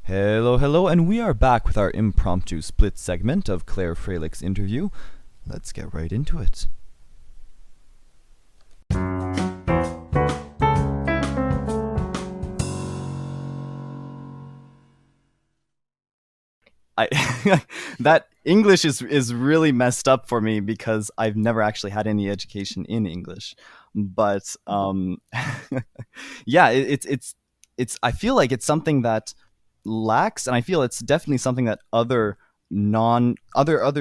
Hello, hello, and we are back with our impromptu split segment of Claire Froelich's interview. Let's get right into it. I that English is really messed up for me because I've never actually had any education in English. But yeah, it's I feel like it's something that lacks, and I feel it's definitely something that other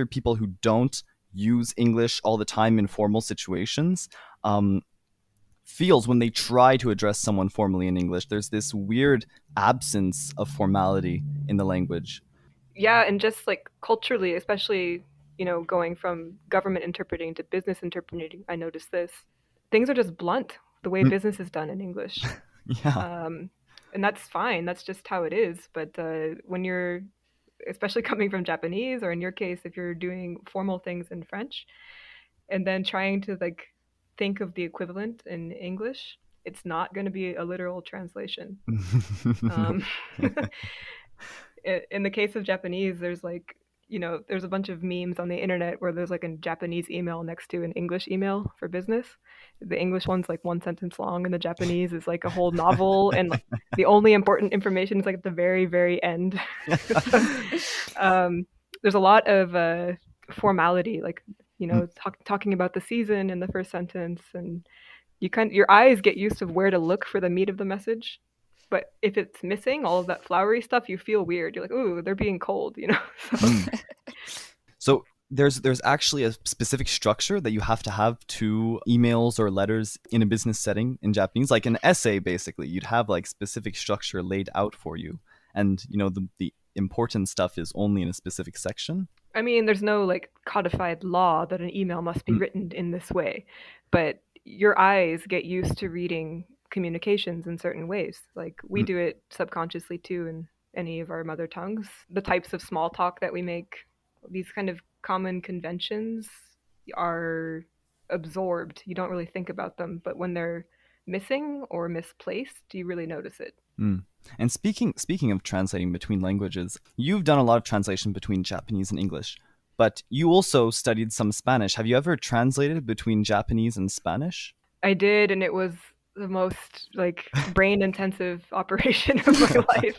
people who don't use English all the time in formal situations um, feels when they try to address someone formally in English. There's this weird absence of formality in the language. Yeah, and just like culturally, especially, going from government interpreting to business interpreting, I noticed this. Things are just blunt the way Mm, business is done in English. yeah. Um, and that's fine. That's just how it is. But when you're, especially coming from Japanese, or in your case, if you're doing formal things in French, and then trying to like think of the equivalent in English, it's not going to be a literal translation. Um, in the case of Japanese, there's like, there's a bunch of memes on the internet where there's like a Japanese email next to an English email for business. The English one's like one sentence long, and the Japanese is like a whole novel, and like, the only important information is like at the very, very end. So, um, there's a lot of formality, like talking about the season in the first sentence, and your eyes get used to where to look for the meat of the message. But if it's missing all of that flowery stuff, you feel weird. You're like, ooh, they're being cold. So Mm. So there's actually a specific structure that you have to have to emails or letters in a business setting in Japanese, like an essay. Basically, you'd have like specific structure laid out for you, and the important stuff is only in a specific section. I mean, there's no like codified law that an email must be Mm, written in this way, but your eyes get used to reading communications in certain ways. Like we mm, do it subconsciously too in any of our mother tongues. The types of small talk that we make, these kind of common conventions are absorbed. You don't really think about them, but when they're missing or misplaced, you really notice it. mm. And speaking of translating between languages, you've done a lot of translation between Japanese and English, but you also studied some Spanish. Have you ever translated between Japanese and Spanish? I did, and it was the most like brain intensive operation of my life.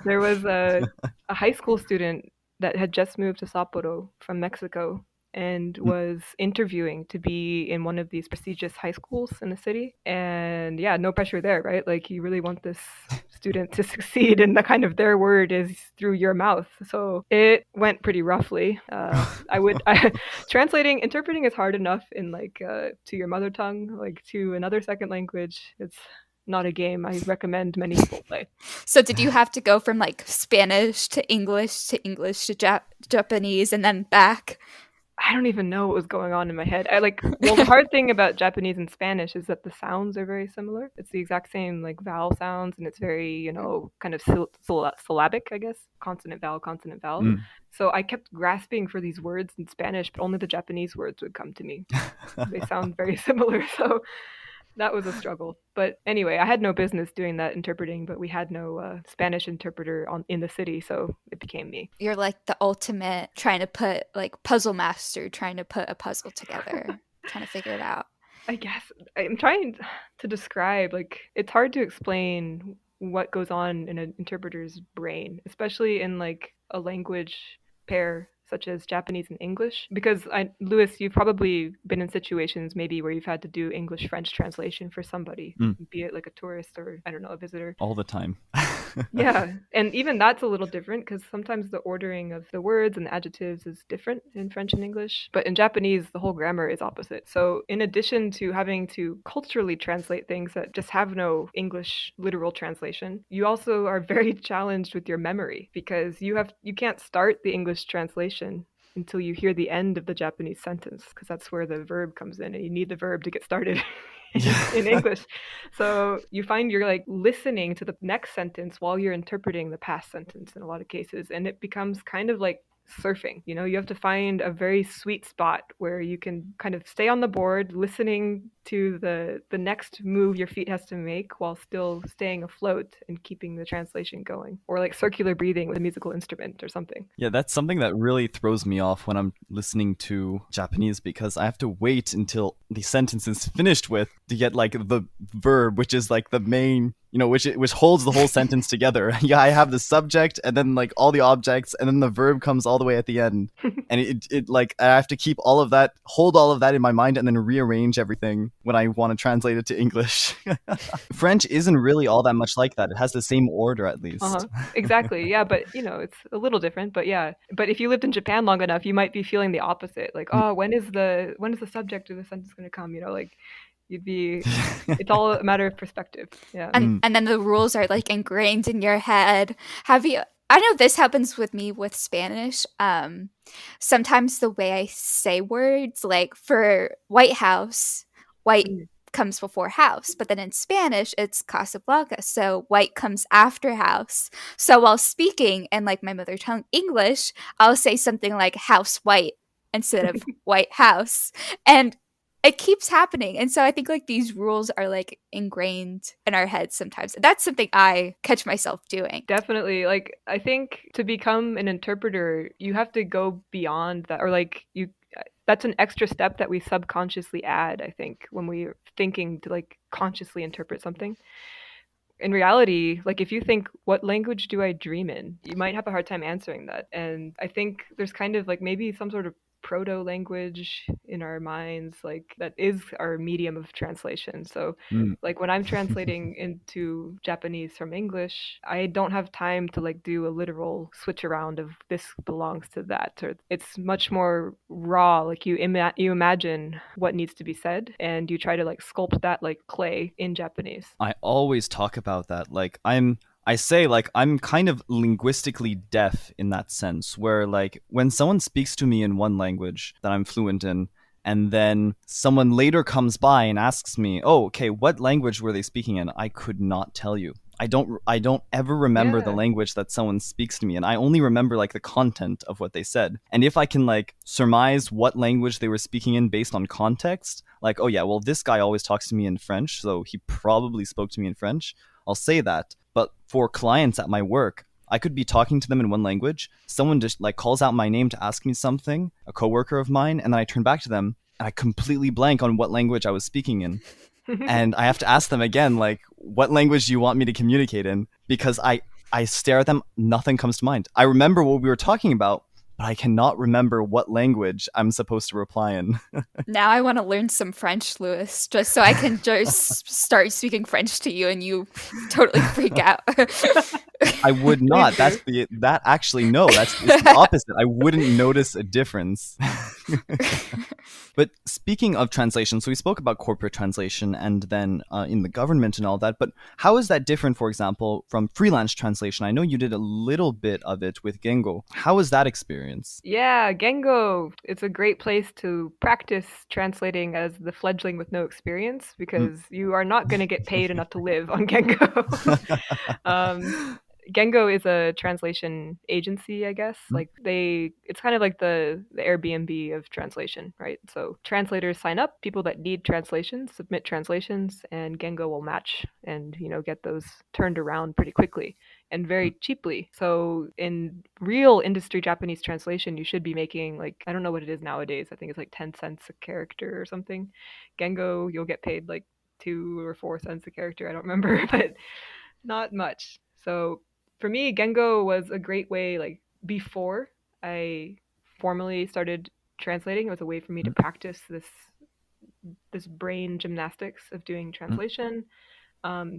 There was a high school student that had just moved to Sapporo from Mexico and was interviewing to be in one of these prestigious high schools in the city. And yeah, no pressure there, right? Like you really want this student to succeed, and the kind of their word is through your mouth. So it went pretty roughly. Translating, interpreting is hard enough in like to your mother tongue, like to another second language. It's not a game I recommend many people play. So did you have to go from like Spanish to English to English to Japanese and then back? I don't even know what was going on in my head. Well, the hard thing about Japanese and Spanish is that the sounds are very similar. It's the exact same like vowel sounds, and it's very, kind of syllabic, I guess. Consonant, vowel, consonant, vowel. Mm. So I kept grasping for these words in Spanish, but only the Japanese words would come to me. They sound very similar. So that was a struggle. But anyway, I had no business doing that interpreting, but we had no Spanish interpreter in the city, so it became me. You're like the ultimate trying to put like puzzle master trying to put a puzzle together, trying to figure it out. I guess I'm trying to describe, like, it's hard to explain what goes on in an interpreter's brain, especially in like a language pair such as Japanese and English. Because Lewis, you've probably been in situations maybe where you've had to do English French translation for somebody, Mm. be it like a tourist or I don't know, a visitor. All the time. Yeah, and even that's a little different because sometimes the ordering of the words and the adjectives is different in French and English. But in Japanese, the whole grammar is opposite. So, in addition to having to culturally translate things that just have no English literal translation, you also are very challenged with your memory because you can't start the English translation until you hear the end of the Japanese sentence because that's where the verb comes in, and you need the verb to get started in Yeah. English. So you find you're like listening to the next sentence while you're interpreting the past sentence in a lot of cases, and it becomes kind of like surfing. You have to find a very sweet spot where you can kind of stay on the board, listening to the next move your feet has to make while still staying afloat and keeping the translation going, or like circular breathing with a musical instrument or something. Yeah, that's something that really throws me off when I'm listening to Japanese, because I have to wait until the sentence is finished with to get like the verb, which is like the main, which holds the whole sentence together. Yeah, I have the subject and then like all the objects, and then the verb comes all the way at the end. And it like I have to keep hold all of that in my mind, and then rearrange everything when I want to translate it to English. French isn't really all that much like that. It has the same order at least. Exactly. Yeah, but it's a little different. But yeah, but if you lived in Japan long enough, you might be feeling the opposite. Like, oh, when is the subject of the sentence going to come? Like you'd be. It's all a matter of perspective. Yeah. And then the rules are like ingrained in your head. I know this happens with me with Spanish. Sometimes the way I say words, like for White House, white comes before house, but then in Spanish it's Casablanca, so white comes after house. So while speaking in like my mother tongue English, I'll say something like house white instead of White House, and it keeps happening. And so I think like these rules are like ingrained in our heads sometimes. That's something I catch myself doing. Definitely. Like I think to become an interpreter, you have to go beyond that, or like that's an extra step that we subconsciously add, I think, when we're thinking to like consciously interpret something. In reality, like if you think, what language do I dream in? You might have a hard time answering that. And I think there's kind of like maybe some sort of proto language in our minds, like that is our medium of translation. So like when I'm translating into Japanese from English, I don't have time to like do a literal switch around of this belongs to that, or it's much more raw. Like you imagine what needs to be said and you try to like sculpt that like clay in Japanese. I always talk about that. Like I say like I'm kind of linguistically deaf in that sense, where like when someone speaks to me in one language that I'm fluent in, and then someone later comes by and asks me, "Oh, okay, what language were they speaking in?" I could not tell you. I don't ever remember the language that someone speaks to me, and I only remember like the content of what they said. And if I can like surmise what language they were speaking in based on context, like, oh yeah, well this guy always talks to me in French, so he probably spoke to me in French, I'll say that. But for clients at my work, I could be talking to them in one language, someone just like calls out my name to ask me something, a coworker of mine, and then I turn back to them and I completely blank on what language I was speaking in. And I have to ask them again, like, what language do you want me to communicate in? Because I stare at them, nothing comes to mind. I remember what we were talking about, but I cannot remember what language I'm supposed to reply in. Now I want to learn some French, Louis, just so I can just start speaking French to you and you totally freak out. I would not. That's the opposite. I wouldn't notice a difference. But speaking of translation, so we spoke about corporate translation and then in the government and all that, but how is that different, for example, from freelance translation? I know you did a little bit of it with Gengo. How was that experience? Yeah, Gengo, it's a great place to practice translating as the fledgling with no experience, because you are not going to get paid enough to live on Gengo. Gengo is a translation agency, I guess. Like it's kind of like the Airbnb of translation, right? So translators sign up, people that need translations submit translations, and Gengo will match and get those turned around pretty quickly and very cheaply. So in real industry Japanese translation, you should be making like, I don't know what it is nowadays. I think it's like 10 cents a character or something. Gengo, you'll get paid like 2 or 4 cents a character. I don't remember, but not much. So for me, Gengo was a great way, like before I formally started translating, it was a way for me to practice this brain gymnastics of doing translation,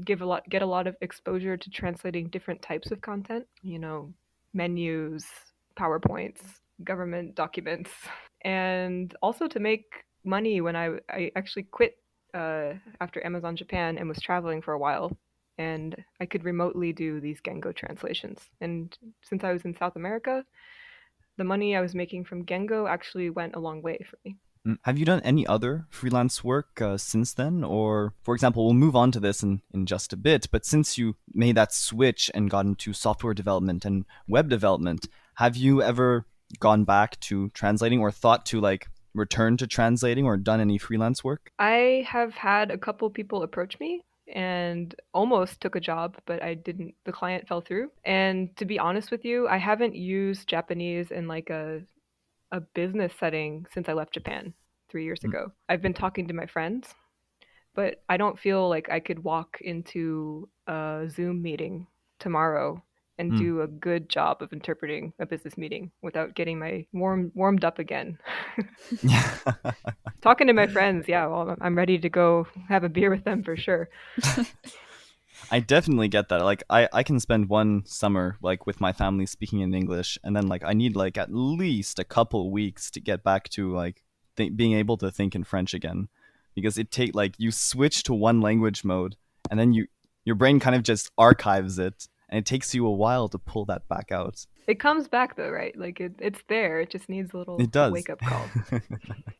get a lot of exposure to translating different types of content, menus, PowerPoints, government documents, and also to make money when I actually quit after Amazon Japan and was traveling for a while. And I could remotely do these Gengo translations. And since I was in South America, the money I was making from Gengo actually went a long way for me. Have you done any other freelance work since then? Or, for example, we'll move on to this in just a bit, but since you made that switch and got into software development and web development, have you ever gone back to translating or thought to like return to translating or done any freelance work? I have had a couple people approach me and almost took a job, but I didn't. The client fell through. And to be honest with you, I haven't used Japanese in like a business setting since I left Japan 3 years Mm. ago. I've been talking to my friends, but I don't feel like I could walk into a Zoom meeting tomorrow and Mm. do a good job of interpreting a business meeting without getting my warmed up again. Yeah. Talking to my friends, yeah, well, I'm ready to go have a beer with them for sure. I definitely get that. Like I can spend one summer like with my family speaking in English, and then like I need like at least a couple weeks to get back to like being able to think in French again, because it take like you switch to one language mode, and then your brain kind of just archives it, and it takes you a while to pull that back out. It comes back though, right? Like it's there. It just needs It a does. wake up call.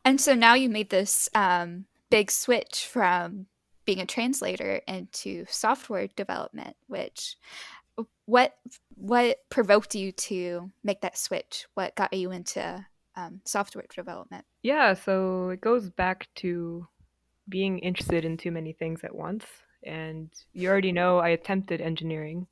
And so now you made this big switch from being a translator into software development, which what provoked you to make that switch? What got you into software development? Yeah, so it goes back to being interested in too many things at once. And you already know I attempted engineering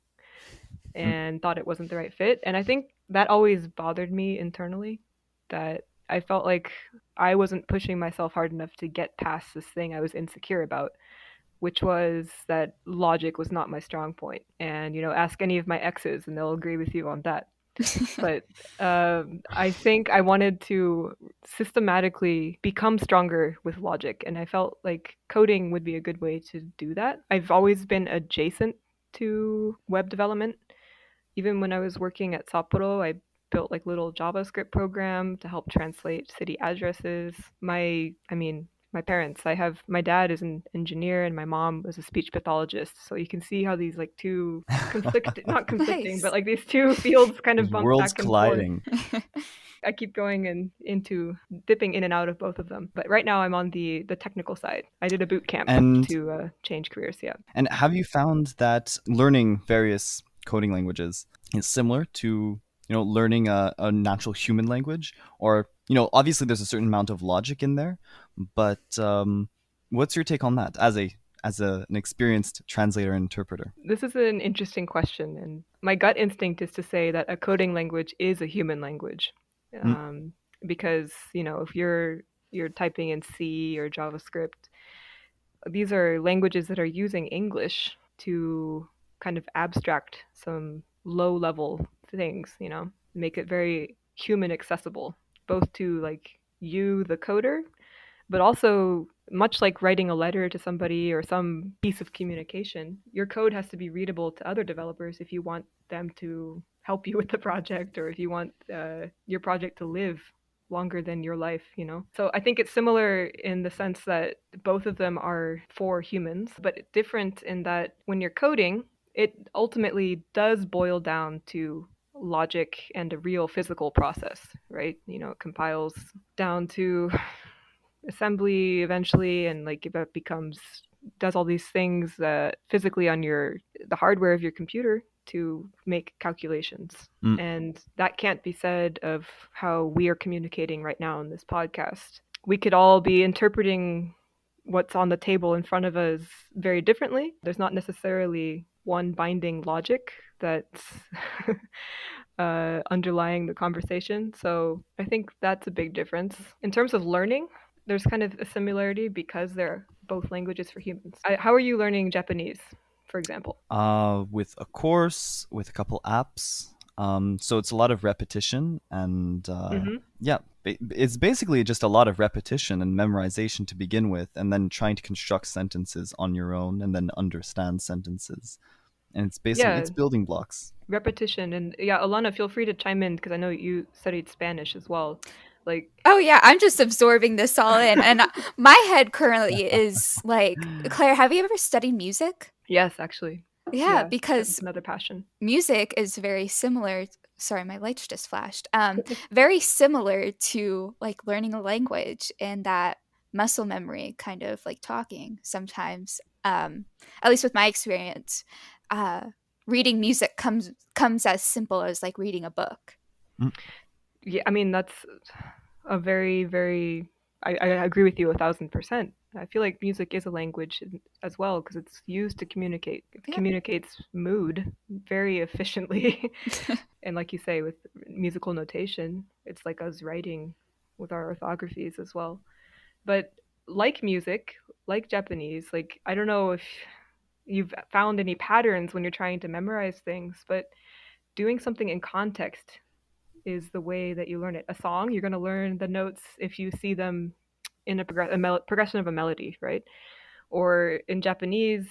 Mm. and thought it wasn't the right fit. And I think that always bothered me internally, that I felt like I wasn't pushing myself hard enough to get past this thing I was insecure about, which was that logic was not my strong point. And, ask any of my exes and they'll agree with you on that. But I think I wanted to systematically become stronger with logic, and I felt like coding would be a good way to do that. I've always been adjacent to web development. Even when I was working at Sapporo, I built like little JavaScript program to help translate city addresses. My parents, my dad is an engineer and my mom was a speech pathologist. So you can see how these like two not conflicting, Nice. but like these two fields kind of These bump worlds back and forth. colliding. I keep going into dipping in and out of both of them. But right now I'm on the technical side. I did a boot camp And to change careers. Yeah. and have you found that learning various coding languages is similar to learning a natural human language? Or obviously there's a certain amount of logic in there, but what's your take on that an experienced translator and interpreter? This is an interesting question, and my gut instinct is to say that a coding language is a human language, Mm. um, because if you're typing in C or JavaScript, these are languages that are using English to kind of abstract some low level things, make it very human accessible, both to like you, the coder, but also much like writing a letter to somebody or some piece of communication, your code has to be readable to other developers if you want them to help you with the project, or if you want your project to live longer than your life. So I think it's similar in the sense that both of them are for humans, but different in that when you're coding, it ultimately does boil down to logic and a real physical process, right? It compiles down to assembly eventually, and like it becomes does all these things physically on the hardware of your computer to make calculations. Mm. And that can't be said of how we are communicating right now in this podcast. We could all be interpreting what's on the table in front of us very differently. There's not necessarily one binding logic that's underlying the conversation. So I think that's a big difference. In terms of learning, there's kind of a similarity because they're both languages for humans. How are you learning Japanese, for example? With a course, with a couple apps. So it's a lot of repetition, and Mm-hmm. yeah, it's basically just a lot of repetition and memorization to begin with, and then trying to construct sentences on your own, and then understand sentences. And it's basically Yeah, it's building blocks. repetition. And yeah, Alana, feel free to chime in because I know you studied Spanish as well. Like, Oh yeah, I'm just absorbing this all in, and my head currently is like, Claire, have you ever studied music? yes, actually. Yeah, Yeah, that's because another passion. music is very similar. Sorry, my lights just flashed. Very similar to like learning a language, and that muscle memory, kind of like talking sometimes. At least with my experience, uh, reading music comes as simple as like reading a book. Mm. Yeah, I mean, that's a very, very. I agree with you 1,000%. I feel like music is a language as well because it's used to communicate. It Yeah. communicates mood very efficiently. And like you say, with musical notation, it's like us writing with our orthographies as well. But like music, like Japanese, like I don't know if you've found any patterns when you're trying to memorize things, but doing something in context is the way that you learn it. A song, you're going to learn the notes if you see them in progression of a melody, right? Or in Japanese,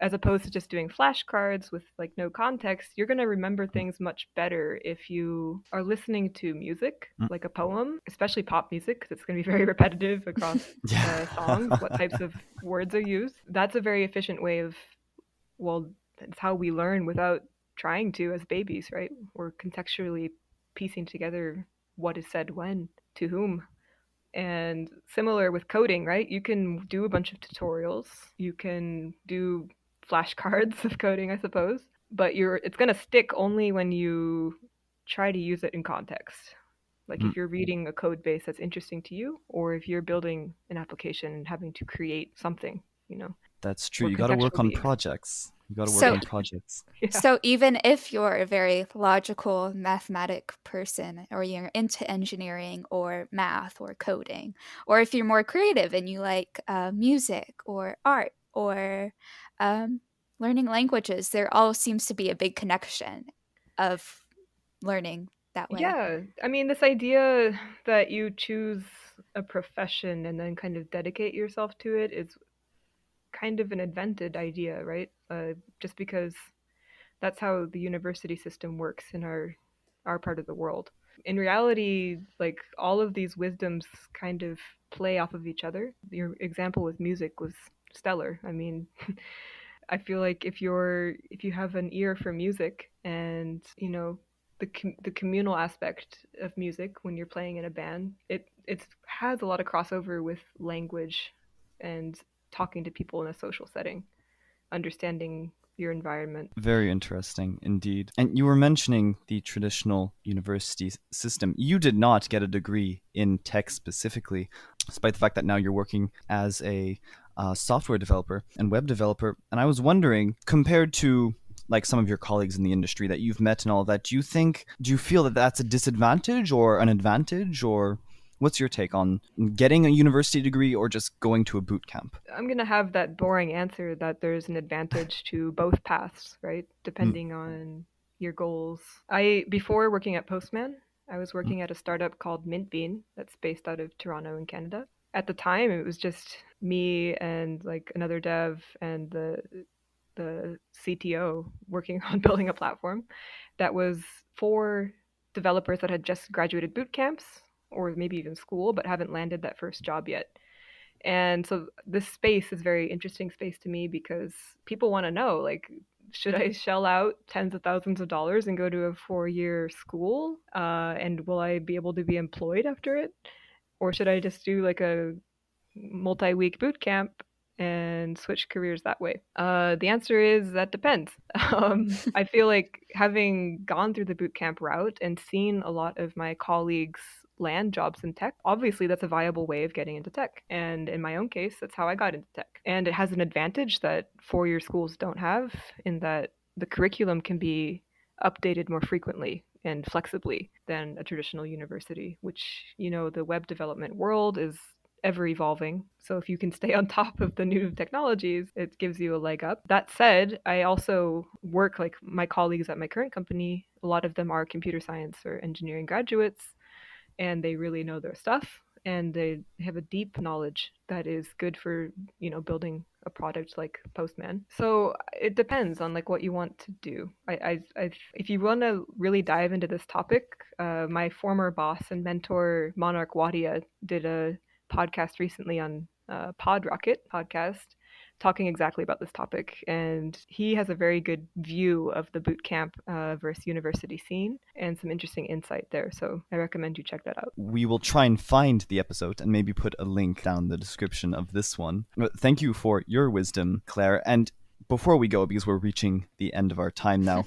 as opposed to just doing flashcards with like no context, you're going to remember things much better if you are listening to music, Mm. like a poem, especially pop music, because it's going to be very repetitive across Yeah. songs, what types of words are used. That's a very efficient way of, well, that's how we learn without trying to as babies, right? We're contextually piecing together what is said when, to whom. And similar with coding, right? You can do a bunch of tutorials, you can do flashcards of coding, I suppose, but it's going to stick only when you try to use it in context. Like Mm. if you're reading a code base that's interesting to you, or if you're building an application and having to create something, That's true. we're You got to work contextual on beings. projects. You got to work So on projects. Yeah. So even if you're a very logical mathematic person, or you're into engineering or math or coding, or if you're more creative and you like music or art or um, learning languages, there all seems to be a big connection of learning that way. Yeah. I mean, this idea that you choose a profession and then kind of dedicate yourself to it is kind of an invented idea, right? Just because that's how the university system works in our part of the world. In reality, like all of these wisdoms kind of play off of each other. Your example with music was stellar. I mean, I feel like if you have an ear for music and the communal aspect of music when you're playing in a band, it has a lot of crossover with language and talking to people in a social setting, understanding your environment. Very interesting indeed. And you were mentioning the traditional university system. You did not get a degree in tech specifically, despite the fact that now you're working as a software developer and web developer. And I was wondering, compared to like some of your colleagues in the industry that you've met and all that, do you feel that that's a disadvantage or an advantage, or what's your take on getting a university degree or just going to a boot camp? I'm going to have that boring answer that there's an advantage to both paths, right? Mm, Depending on your goals. Before working at Postman, I was mm, working at a startup called Mint Bean that's based out of Toronto in Canada. At the time, it was just me and like another dev and the CTO working on building a platform that was for developers that had just graduated boot camps or maybe even school but haven't landed that first job yet. And so this space is a very interesting space to me because people want to know, like, should I shell out tens of thousands of dollars and go to a 4-year school? And will I be able to be employed after it? Or should I just do like a multi-week boot camp and switch careers that way? The answer is that depends. I feel like having gone through the boot camp route and seen a lot of my colleagues land jobs in tech, obviously that's a viable way of getting into tech. And in my own case, that's how I got into tech. And it has an advantage that 4-year schools don't have in that the curriculum can be updated more frequently and flexibly than a traditional university, which, the web development world is ever evolving. So if you can stay on top of the new technologies, it gives you a leg up. That said, I also work like my colleagues at my current company. A lot of them are computer science or engineering graduates, and they really know their stuff and they have a deep knowledge that is good for building a product like Postman. So it depends on like what you want to do. If you want to really dive into this topic, my former boss and mentor Monarch Wadia did a podcast recently on Pod Rocket podcast talking exactly about this topic, and he has a very good view of the boot camp versus university scene and some interesting insight there. So I recommend you check that out. We will try and find the episode and maybe put a link down in the description of this one. But thank you for your wisdom, Claire. And before we go, because we're reaching the end of our time now,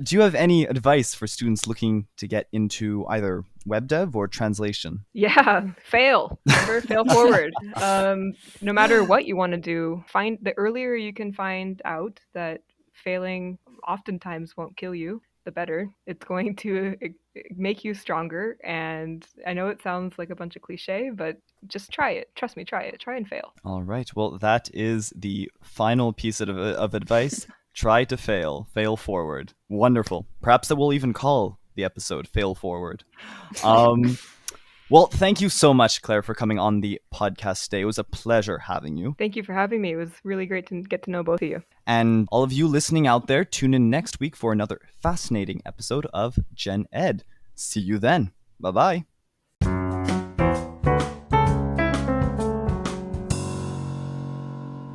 do you have any advice for students looking to get into either web dev or translation? Yeah, fail. Remember, fail forward. No matter what you want to do, the earlier you can find out that failing oftentimes won't kill you, the better. It's going to make you stronger. And I know it sounds like a bunch of cliche, but just try it. Trust me, try it. Try and fail. All right. Well, that is the final piece of advice. Try to fail. Fail forward. Wonderful. Perhaps that we'll even call the episode Fail Forward. Well, thank you so much, Claire, for coming on the podcast today. It was a pleasure having you. Thank you for having me. It was really great to get to know both of you. And all of you listening out there, tune in next week for another fascinating episode of Gen Ed. See you then. Bye-bye.